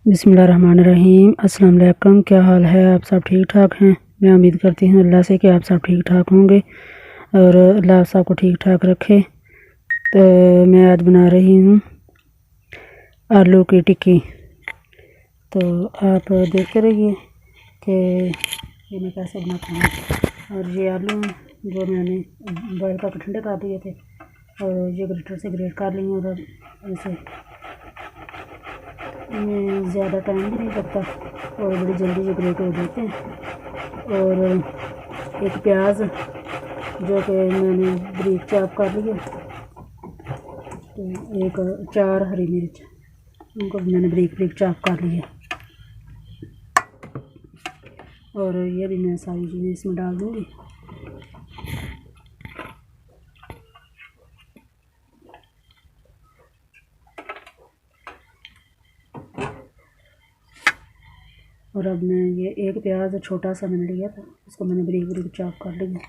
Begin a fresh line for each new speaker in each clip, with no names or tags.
बिस्मिल्लाहिर्रहमानिर्रहीम। अस्सलाम वालेकुम। क्या हाल है? आप सब ठीक ठाक हैं? मैं उम्मीद करती हूँ अल्लाह से कि आप सब ठीक ठाक होंगे और अल्लाह सबको ठीक ठाक रखे। तो मैं आज बना रही हूँ आलू की टिक्की। तो आप देखते रहिए कि ये मैं कैसे बनाता हूँ। और ये आलू जो मैंने बॉयल करके ठंडे कर दिए थे और ये ग्रेटर से ग्रेट कर लिए और ऐसे में ज़्यादा टाइम भी नहीं लगता और बड़ी जल्दी से ग्रेट हो जाते हैं। और एक प्याज जो कि मैंने ब्रीक चॉप कर लिया, तो एक 4 हरी मिर्च उनको मैंने ब्रीक चॉप कर लिया और ये भी मैं सारी चीज़ें इसमें डाल दूँगी। और अब मैं ये एक प्याज छोटा सा मैंने लिया था, इसको मैंने ब्रीक चॉप कर लिया।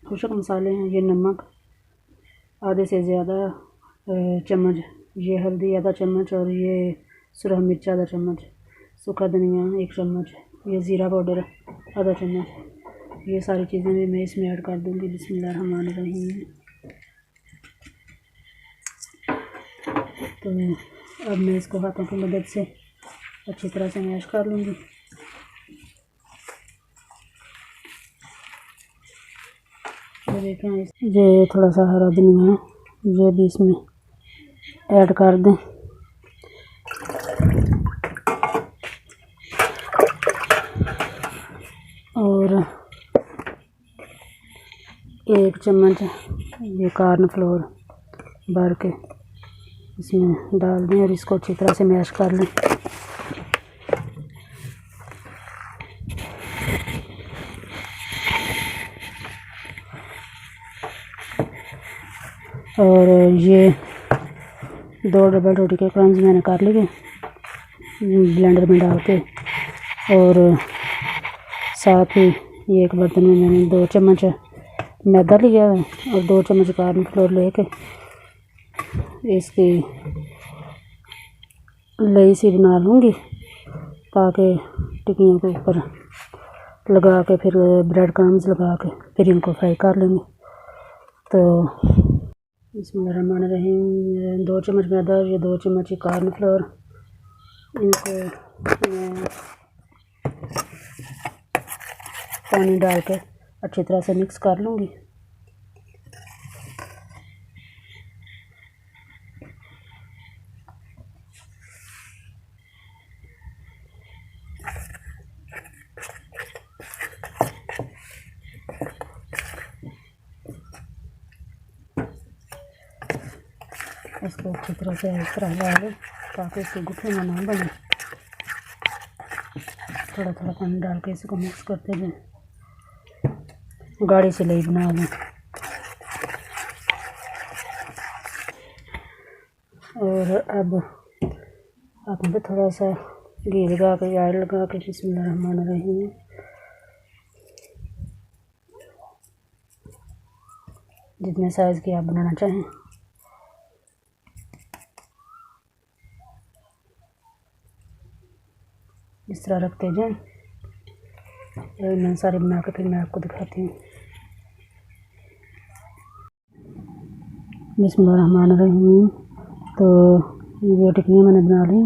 खुशक मसाले हैं, ये नमक आधे से ज़्यादा चम्मच, ये हल्दी आधा चम्मच और ये सुरख मिर्च आधा चम्मच, सूखा धनिया 1 चम्मच, ये ज़ीरा पाउडर आधा चम्मच। ये सारी चीज़ें भी मैं इसमें ऐड कर दूँगी। बिस्मिल्लाहिर्रहमानिर्रहीम। तो अब मैं इसको हाथों की मदद से अच्छी तरह से मैश कर लूँगी। ये देखें, ये थोड़ा सा हरा धनिया है, ये भी इसमें ऐड कर दें। और 1 चम्मच ये कॉर्न फ्लोर भर के इसमें डाल दें और इसको अच्छी तरह से मैश कर लें। और ये 2 डबल रोटी के क्रम्स मैंने कर लिए ब्लेंडर में डाल के, और साथ ही ये एक बर्तन में मैंने 2 चम्मच मैदा लिया है और 2 चम्मच कॉर्न फ्लोर लेके इसकी लई सी बना लूँगी ताकि टिक्कियों के ऊपर लगा के फिर ब्रेड क्रम्स लगा के फिर इनको फ्राई कर लेंगे। तो बिस्मिल्लाहिर्रहमानिर्रहीम। 2 चम्मच मैदा, ये 2 चम्मच कॉर्न फ्लोर, इनको मैं पानी डाल के अच्छी तरह से मिक्स कर लूँगी। इसको अच्छी तरह से इस तरह डालें ताकि इसके गुठली में ना बने। थोड़ा थोड़ा पानी डाल के इसको मिक्स करते जाएं, गाढ़ी से लई बना लें। और अब आप पे थोड़ा सा घी लगा के ऑयल लगा के बिस्मिल्लाहिर्रहमानिर्रहीम जितने साइज़ की आप बनाना चाहें इस तरह रखते जाएं। ये मैं सारे बना के फिर मैं आपको दिखाती हूँ। बिस्मिल्लाहिर्रहमानिर्रहीम। तो ये टिक्कियाँ मैंने बना ली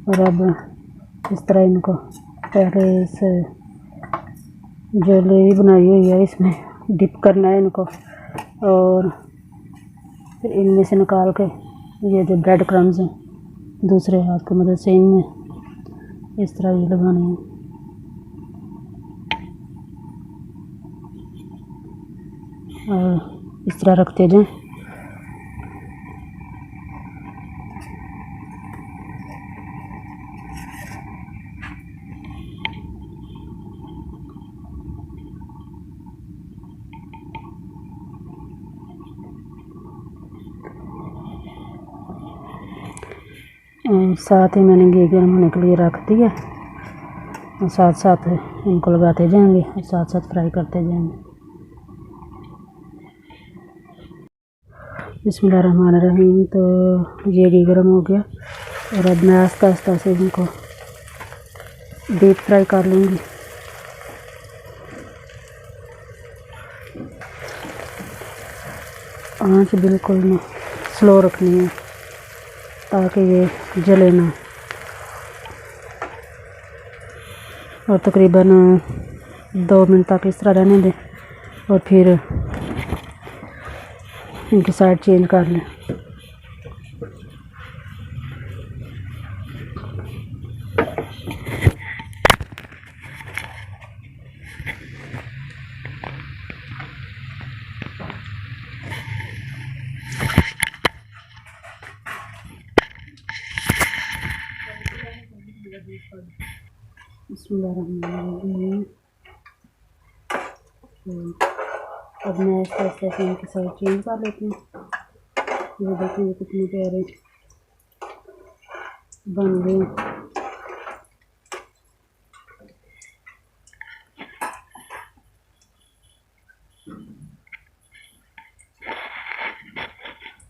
और अब इस तरह इनको पहले इस जो लेवी बनाई हुई है इसमें डिप करना है इनको, और फिर इनमें से निकाल के ये जो ब्रेड क्रम्स हैं दूसरे हाथ की मदद से इनमें इस तरह ये लगाने हैं। और इस तरह रखते जाएं। साथ ही मैंने घी गर्म होने के लिए रख दिया और साथ साथ इनको लगाते जाएंगे और साथ साथ फ्राई करते जाएंगे। बिस्मिल्लाहिर्रहमानिर्रहीम। तो ये घी गर्म हो गया और अब मैं आस्ता आस्ता से इनको डीप फ्राई कर लूँगी। आँच बिल्कुल स्लो रखनी है ताकि ये जले ना। और तकरीबन 2 मिनट तक इस तरह रहने दें और फिर इनकी साइड चेंज कर लें। बिस्मिल्लाहिर्रहमानिर्रहीम। अब मैं ऐसे ऐसे इनकी साइड चेंज कर लेती हूँ। ये देखिए ये कितने प्यारे बन गए।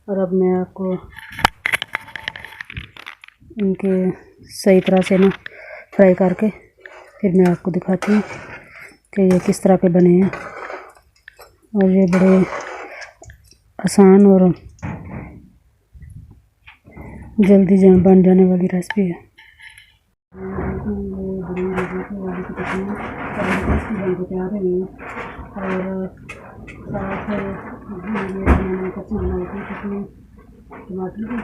और अब मैं आपको इनके सही तरह से ना फ्राई करके फिर मैं आपको दिखाती हूँ कि ये किस तरह के बने हैं। और ये बड़े आसान और जल्दी बन जाने वाली रेसिपी है। तैयार है और टमाटर की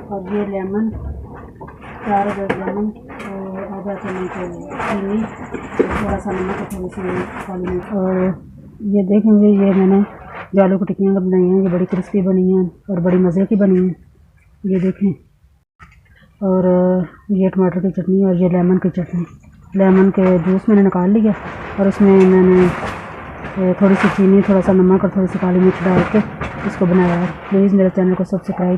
और ये लेमन 4 लेमन और आधा चम्मच चीनी, थोड़ा सा नमक, थोड़ी सी काली मिर्च। और ये देखेंगे ये मैंने जो आलू की टिक्कियाँ बनाई हैं, ये बड़ी क्रिस्पी बनी हैं और बड़ी मज़े की बनी हैं। ये देखें। और ये टमाटर की चटनी और ये लेमन की चटनी। लेमन के जूस मैंने निकाल लिया और उसमें मैंने थोड़ी सी चीनी, थोड़ा सा नमक और थोड़ी सी काली मिर्च डाल के इसको बनाया है। प्लीज़ मेरे चैनल को सब्सक्राइब